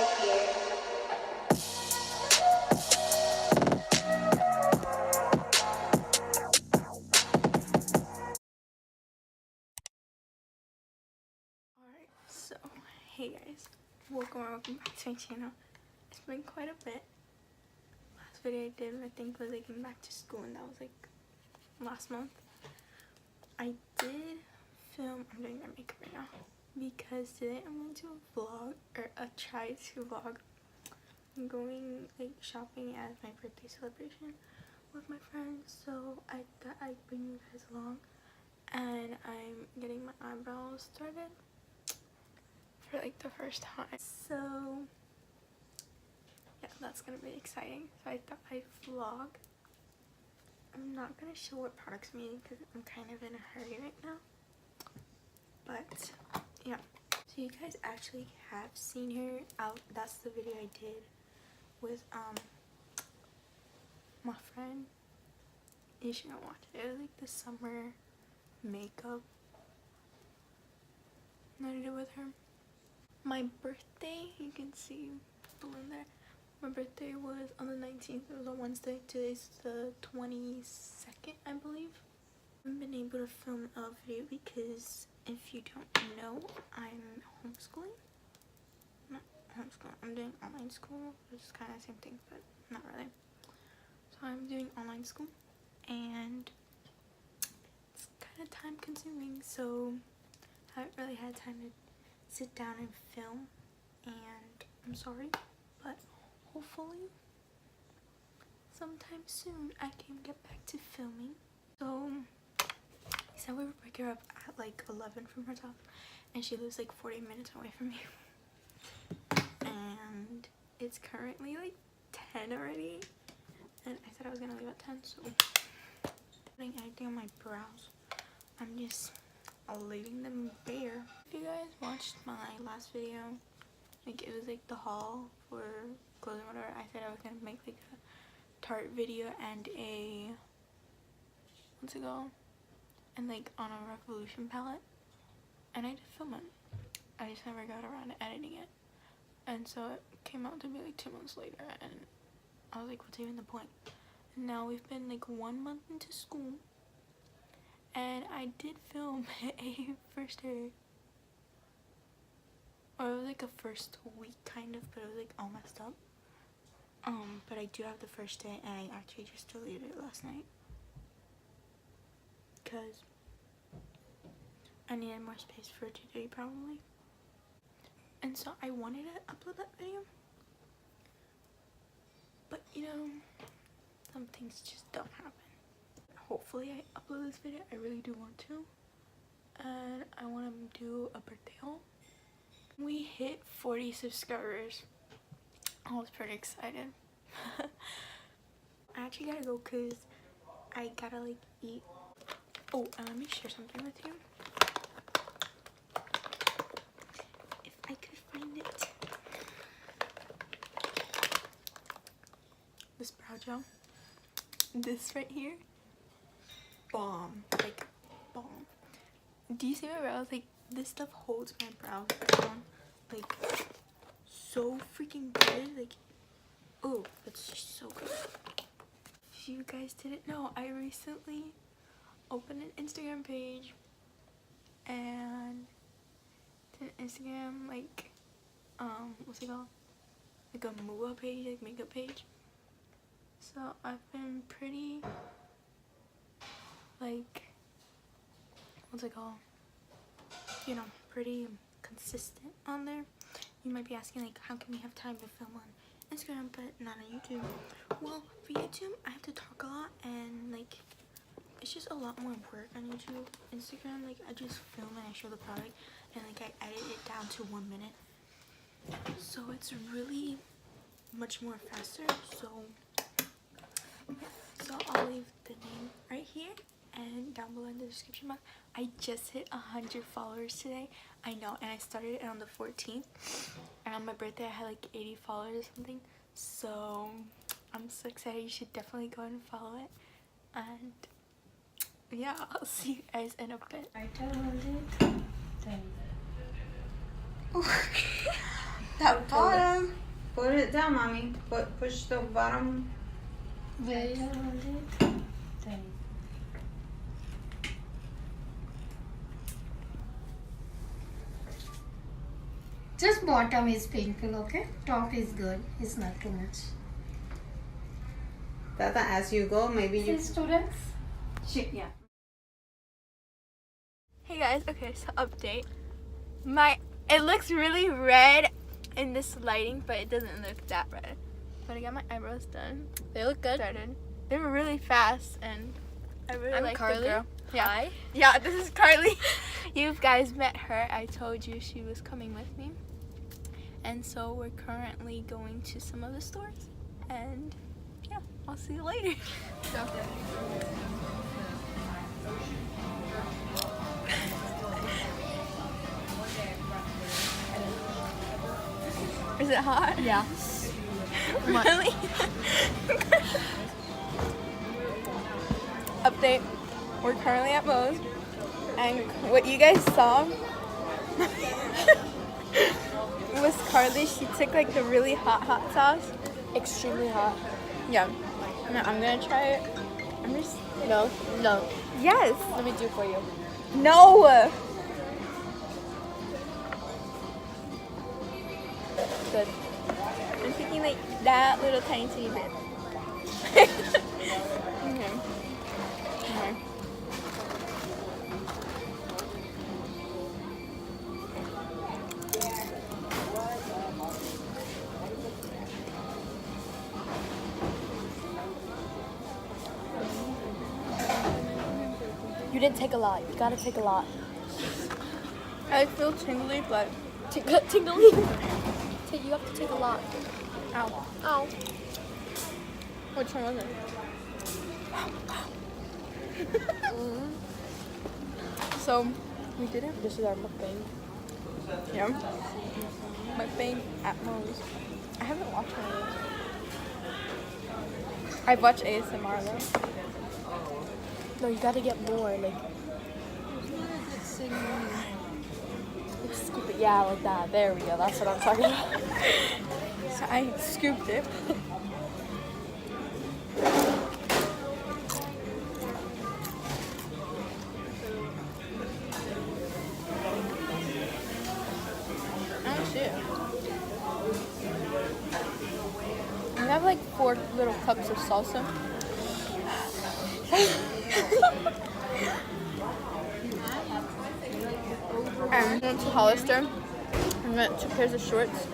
Alright, so hey guys, welcome back to my channel. It's been quite a bit. Last video I did, I think, was like getting back to school, and that was like last month. I did film, I'm doing my makeup right now because today I'm going to vlog, or try to vlog. I'm going like shopping as my birthday celebration with my friends, so I thought I'd bring you guys along. And I'm getting my eyebrows started for like the first time, so yeah, that's gonna be exciting. So I thought I'd vlog. I'm not gonna show what products I'm using because I'm kind of in a hurry right now, but yeah. So you guys actually have seen her out. That's the video I did with my friend. You should watch it. It was like the summer makeup that I did with her. My birthday, you can see balloon there. My birthday was on the 19th. It was on Wednesday. Today's the 22nd, I believe. I haven't been able to film a video because if you don't know, I'm homeschooling. Not homeschooling. I'm doing online school, which is kind of the same thing, but not really. So I'm doing online school, and it's kind of time consuming, so I haven't really had time to sit down and film, and I'm sorry, but hopefully sometime soon I can get back to filming. So he said we would pick her up at like 11 from her house, and she lives like 40 minutes away from me, and it's currently like 10 already, and I said I was gonna leave at 10, so putting anything on my brows, I'm just leaving them bare. If you guys watched my last video, like it was like the haul for clothes and whatever, I said I was gonna make like a Tarte video and a what's it called, and like on a Revolution palette, and I did film it. I just never got around to editing it, and so it came out to be like 2 months later, and I was like, what's even the point? And now we've been like 1 month into school, and I did film a first day, or it was like a first week kind of, but it was like all messed up. But I do have the first day, and I actually just deleted it last night because I needed more space for today probably. And so I wanted to upload that video, but you know, some things just don't happen. Hopefully I upload this video. I really do want to, and I want to do a birthday haul. We hit 40 subscribers. I was pretty excited. I actually gotta go because I gotta like eat. Oh, and let me share something with you. If I could find it. This brow gel. This right here. Bomb. Like, bomb. Do you see my brows? Like, this stuff holds my brows down. Like, so freaking good. Like, oh, that's just so good. If you guys didn't know, I recently opened an Instagram page, and it's an Instagram like what's it called, like a MUA page, like makeup page. So I've been pretty like, what's it called, you know, pretty consistent on there. You might be asking like, how can we have time to film on Instagram but not on YouTube? Well, for YouTube I have to talk a lot, and like it's just a lot more work on YouTube. Instagram, like I just film and I show the product, and like I edit it down to 1 minute, so it's really much more faster. So I'll leave the name right here and down below in the description box. I just hit 100 followers today. I know, and I started it on the 14th, and on my birthday I had like 80 followers or something. So I'm so excited. You should definitely go and follow it, and yeah, I'll see you guys in a bit. That bottom. down, mommy. Push the bottom. Where you hold it? There. Just bottom is painful, okay? Top is good. It's not too much. Tata, as you go, maybe you. See, students? Yeah. Hey guys, okay, so update. It looks really red in this lighting, but it doesn't look that red. But I got my eyebrows done. They look good. They were really fast, and I really like the girl. Yeah. Hi. Yeah, this is Carly. You guys met her. I told you she was coming with me. And so we're currently going to some of the stores. And yeah, I'll see you later. Is it hot? Yeah. Really? Update. We're currently at Moes. And what you guys saw was Carly. She took like the really hot sauce. Extremely hot. Yeah. No, I'm gonna try it. I'm just. No. Yes. Let me do it for you. No. Good. I'm thinking like that little tiny bit. Okay. Okay. You didn't take a lot. You gotta take a lot. I feel tingly, but Tingly. You have to take a lot. ow. Ow. Which one was it? So we did it. This is our mukbang. Yeah. Mukbang at Moes. I haven't watched one of those. I've watched ASMR though. No, you gotta get more. Like scoop it. Yeah, like that. There we go. That's what I'm talking about. So I scooped it. I don't see it. We have like 4 little cups of salsa. I went to Hollister and got 2 pairs of shorts.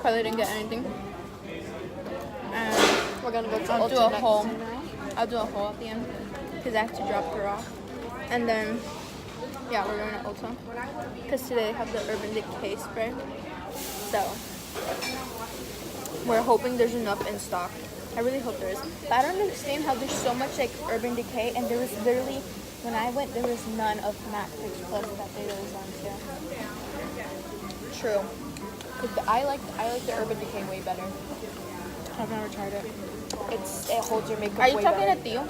Carly didn't get anything. And We're gonna go to I'll do Ulta a next. haul. I'll do a haul at the end because I have to drop her off. And then, yeah, we're going to Ulta because today they have the Urban Decay spray. So we're hoping there's enough in stock. I really hope there is. But I don't understand how there's so much like Urban Decay, and there was literally, when I went, there was none of MAC Fix Plus that they was on too. True. 'Cause I like the Urban Decay way better. I've never tried it. It holds your makeup Are you way talking better. to Theo?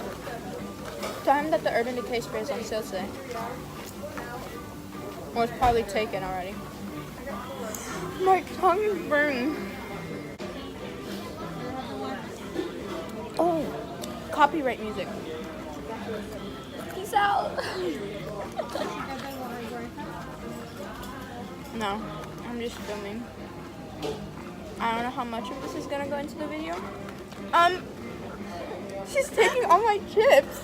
Tell him that the Urban Decay spray is on sale today. Or it's probably taken already. My tongue is burning. Oh, copyright music. Peace out. No, I'm just filming. I don't know how much of this is gonna go into the video. She's taking all my chips.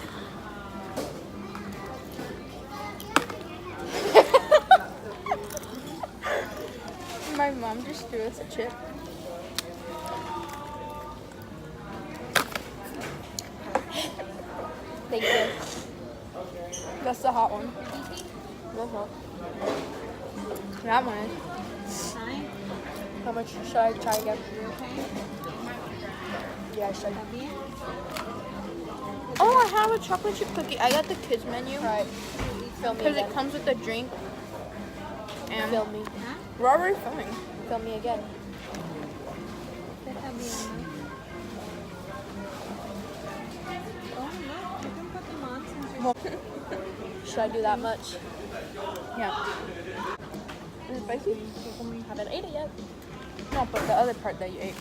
My mom just threw us a chip. Thank you. That's the hot one. That's not. That one is. How much should I try again? Yeah, I should. Oh, I have a chocolate chip cookie. I got the kids menu. Right. Film me Because again. it comes with a drink. And Film me. we're already filming. Film me again. Should I do that much? Yeah. Is it spicy? Haven't ate it yet. No, but the other part that you ate.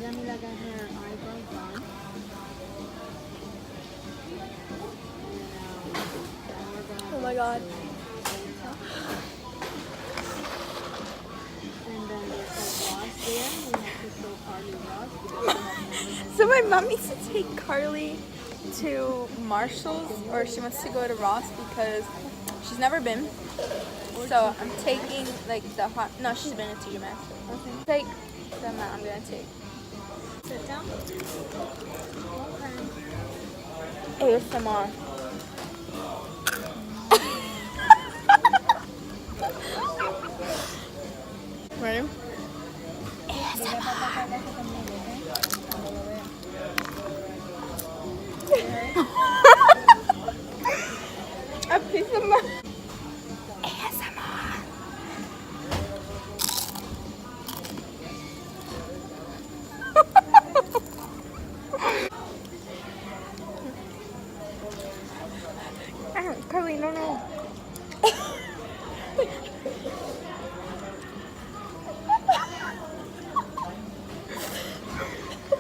Yamila got her eyebrows done. Oh my god. And then there's a Ross there. We have to show Carly Ross because we have never So my mom needs to take Carly to Marshall's, or she wants to go to Ross because she's never been. So I'm taking like the hot. No, she's been to TJ Maxx. Take the amount I'm gonna take. sit down. ASMR. Ready? A piece of my ASMR. Carly, no.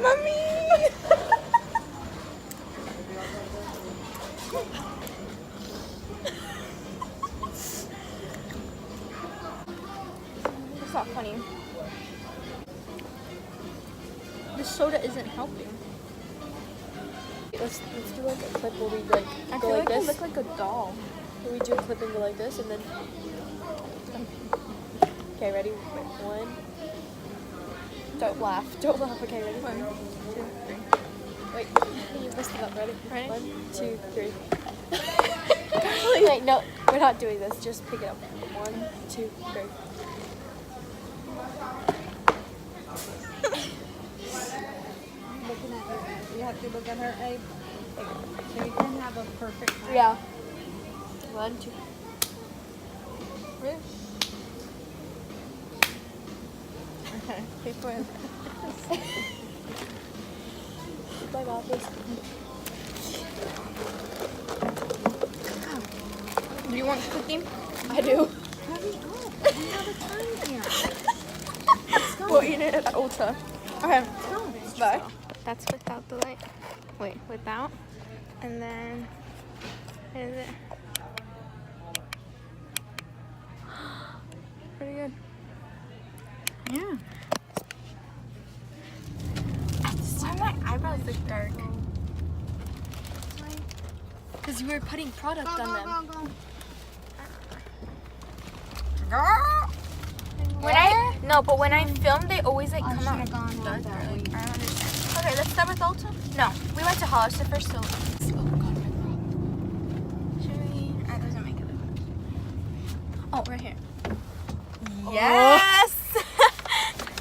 Mommy. It's not funny. The soda isn't helping. Let's do like a clip where we like I go feel like like I this. look like a doll. Where we do a clip and go like this, and then. Okay, ready? Wait, one. Don't laugh. Don't laugh. Okay, ready? 1, 2, 3. Wait, you messed it up. Ready? Ready? 1, 2, 3. Wait, no, we're not doing this. Just pick it up. 1, 2, 3. Looking at her eyes. You have to look at her eyes. So you can have a perfect eye. Yeah. 1, 2. Really? Okay, keep going. My mouth is. Do you want cookie? I do. Hurry up. We have a time here. Let's go. We'll eat it at Ulta. Okay, Let's go. bye. That's without the light. Wait, without. And then, what is it? Pretty good. Yeah. Why my eyebrows look dark? Because you were putting product on them. When I film, they always like come out should've gone on darker. that Like, I don't understand. Okay, let's start with Ulta. No, we went to Hollister first, so. Oh god, my bra. Should we? There's a makeup. Oh, right here. Oh. Yes!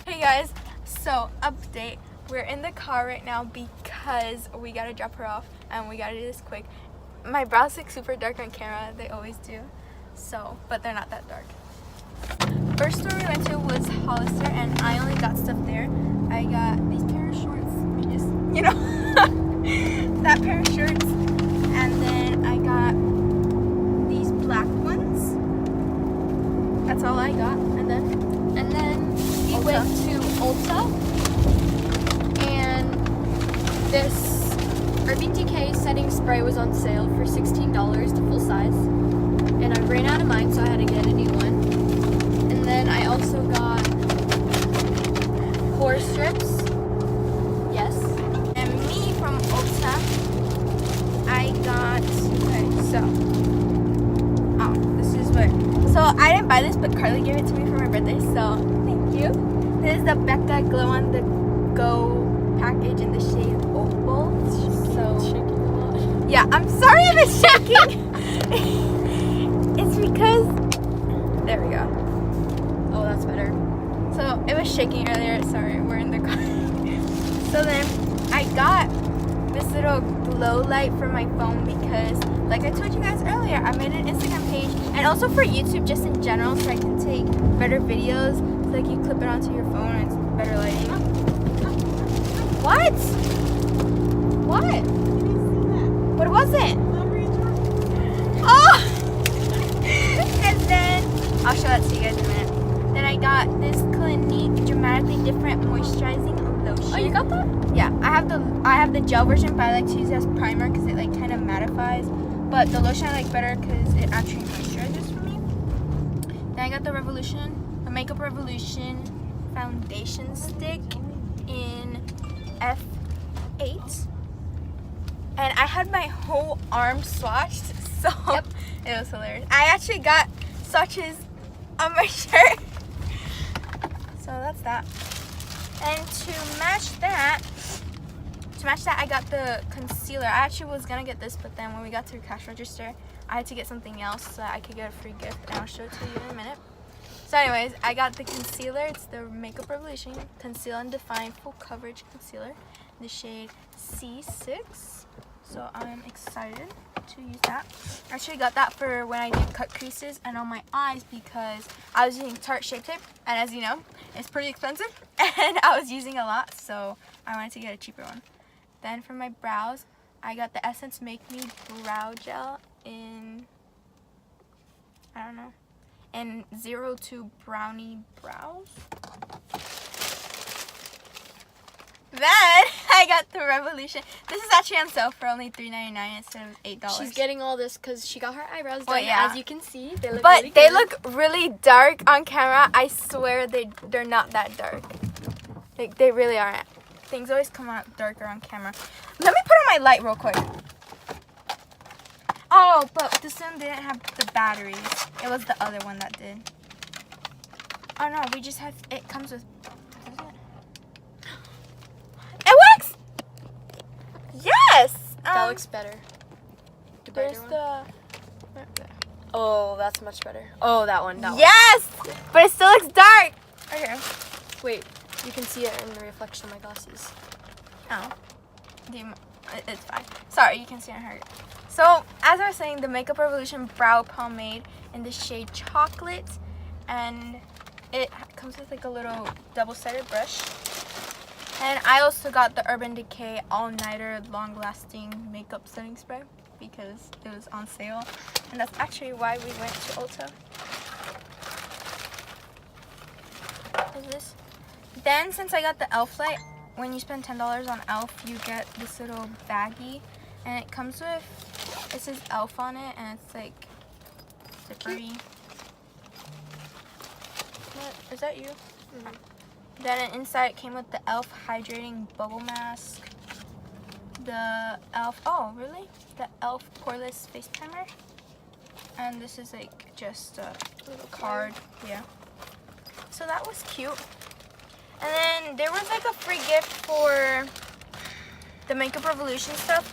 Hey guys, so update. We're in the car right now because we gotta drop her off and we gotta do this quick. My brows look super dark on camera, they always do. So, but they're not that dark. First store we went to was Hollister and I only got stuff there. I got these pair of shorts, just, you know, that pair of shorts. And then I got these black ones. That's all I got. And then We Ulta. went to Ulta, and this Urban Decay setting spray was on sale for $16 to full size, and I ran out of mine, so I had to get a new one. And then I also got pore strips. Yes. And me from Ulta, I got, this is what, so I didn't buy this, but Carly gave it to me for my birthday, so thank you. This is the Becca Glow on the Go package in the shade Opal. So, Shaking a lot. yeah, I'm sorry if it's shaking. It's because, there we go. Oh, that's better. So it was shaking earlier. Sorry, we're in the car. So then I got this little glow light for my phone because, like I told you guys earlier, I made an Instagram page and also for YouTube just in general, so I can take better videos. So like you clip it onto your phone and it's better lighting. What? What? What was it? Oh! And then I'll show that to you guys in a minute. Then I got this Clinique Dramatically Different Moisturizing Lotion. Oh, you got that? Yeah, I have the gel version, but I like to use it as primer because it like kind of mattifies. But the lotion I like better because it actually moisturizes for me. Then I got the Makeup Revolution foundation stick in F8. And I had my whole arm swatched, so it was hilarious. I actually got swatches on my shirt. So that's that. And to match that, I got the concealer. I actually was gonna get this, but then when we got to the cash register, I had to get something else so that I could get a free gift, and I'll show it to you in a minute. So anyways, I got the concealer. It's the Makeup Revolution Conceal and Define Full Coverage Concealer, the shade C6. So I'm excited to use that. I actually got that for when I did cut creases and on my eyes because I was using Tarte Shape Tape, and as you know, it's pretty expensive, and I was using a lot, so I wanted to get a cheaper one. Then for my brows, I got the Essence Make Me Brow Gel in, I don't know, in 02 Brownie Brows. Then I got the Revolution. This is actually on sale for only $3.99 instead of $8. She's getting all this because she got her eyebrows done. yeah. As you can see, they look But really they good. look really dark on camera. I swear they're not that dark. Like, they really aren't. Things always come out darker on camera. Let me put on my light real quick. Oh, but this one didn't have the batteries. It was the other one that did. Oh no, we just have, it comes with, it works! Yes! That looks better. The There's brighter one? the, Oh, that's much better. Oh, that one. yes! But it still looks dark. Okay. Wait, you can see it in the reflection of my glasses. Oh. It's fine. Sorry, you can see it on her. So, as I was saying, the Makeup Revolution Brow Pomade in the shade Chocolate. And it comes with like a little double-sided brush. And I also got the Urban Decay All-Nighter Long-Lasting Makeup Setting Spray because it was on sale. And that's actually why we went to Ulta. What is this? Then, since I got the e.l.f. light, when you spend $10 on e.l.f., you get this little baggie. And it comes with, it says e.l.f. on it, and it's like zippery. What? Is that you? Mm-hmm. Then inside it came with the e.l.f. Hydrating Bubble Mask. The e.l.f. Oh, really? The e.l.f. Poreless Face Primer. And this is like just a little card. Yeah. So that was cute. And then there was like a free gift for the Makeup Revolution stuff.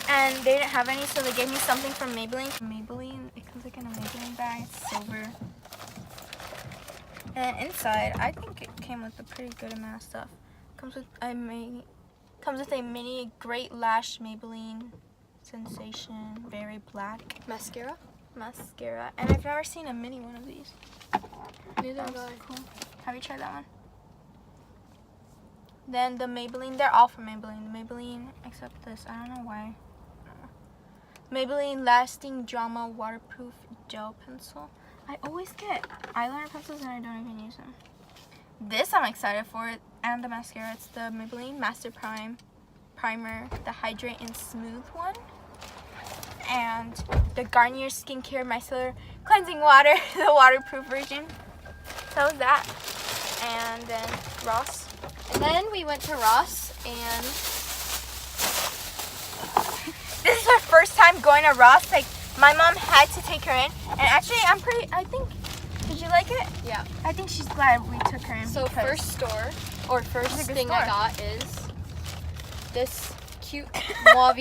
And they didn't have any, so they gave me something from Maybelline. It comes like in a Maybelline bag. It's silver. And inside, I think it came with a pretty good amount of stuff. Comes with a mini Great Lash Maybelline Sensation Very Black Mascara? mascara. And I've never seen a mini one of these. Neither That have was I. cool. Have you tried that one? Then the Maybelline, they're all from Maybelline. The Maybelline, except this, I don't know why. Maybelline Lasting Drama Waterproof Gel Pencil. I always get eyeliner pencils and I don't even use them. This I'm excited for, and the mascara. It's the Maybelline Master Primer, the Hydrate and Smooth one. And the Garnier Skincare Micellar Cleansing Water, the waterproof version. So that was that. And then Ross. And then we went to Ross, and This is her first time going to Ross. Like, my mom had to take her in. And actually, I think, did you like it? yeah. I think she's glad we took her in. So because first It's a good thing store. I got is this cute mauve.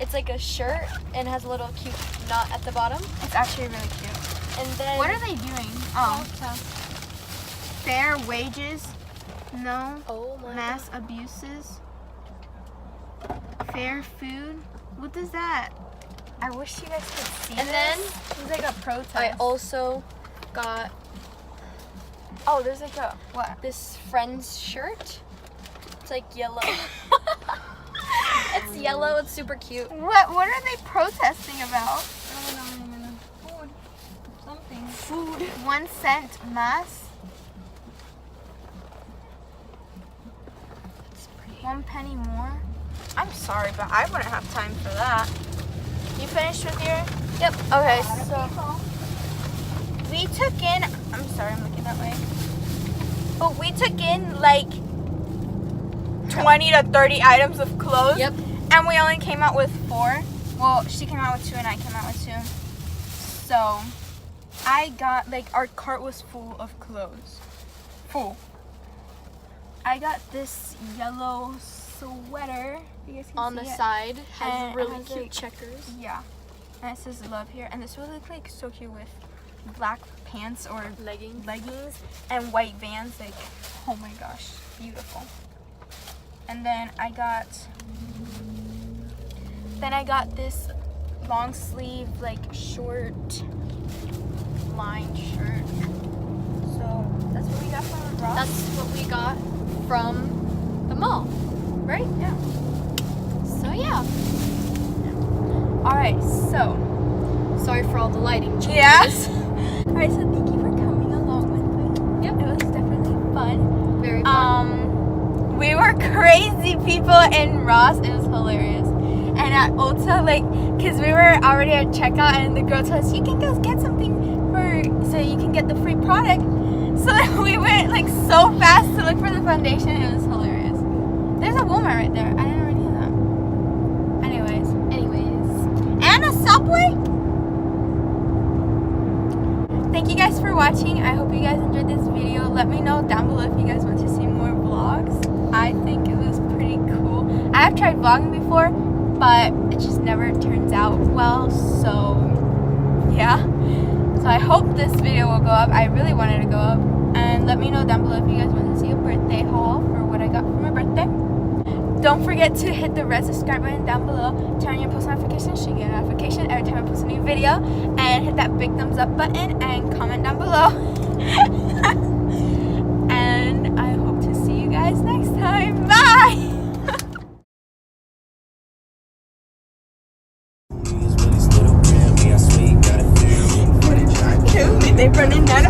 It's like a shirt and has a little cute knot at the bottom. it's actually really cute. And then What are they doing? Oh, fair wages, no oh my mass abuses, fair food. What does that? I wish you guys could see. And this. then It's like a protest. I also got Oh, there's like a what? this Friends shirt. It's like yellow. It's yellow. It's super cute. What are they protesting about? Something. food. 1 cent mass. It's pretty. 1 penny more. I'm sorry, but I wouldn't have time for that. You finished with your? Yep. Okay, so we took in. I'm sorry, I'm looking that way. But we took in like 20 to 30 items of clothes. Yep. And we only came out with 4. Well, she came out with 2 and I came out with 2. So I got, like, our cart was full of clothes. Full. I got this yellow sweater. You guys can On see the it. side And has it really has, cute like, checkers. Yeah. And it says love here. And this would look like so cute with black pants or Leggings. and white Vans. Like, oh my gosh, beautiful. And then I got this long sleeve, like, short lined shirt. So that's what we got from Ross. That's what we got from the mall, right? Yeah. So yeah. All right, so Sorry for all the lighting changes. yeah. All right, so thank you for coming along with me. Yep. It was definitely fun. Very fun. We were crazy people in Ross. It was hilarious. And at Ulta, like, because we were already at checkout, and the girl told us, you can go get something so you can get the free product. So we went, like, so fast to look for the foundation. It was hilarious. There's a Walmart right there. I didn't already know that. Anyways. And a Subway. Thank you guys for watching. I hope you guys enjoyed this video. Let me know down below if you guys want to see more vlogs. I think it was pretty cool. I have tried vlogging before, but it just never turns out well. So yeah. So I hope this video will go up. I really wanted to go up. And let me know down below if you guys want to see a birthday haul for what I got for my birthday. Don't forget to hit the red subscribe button down below. Turn on your post notifications so you get a notification every time I post a new video. And hit that big thumbs up button and comment down below. And I hope to see you guys next time. Bye! They running down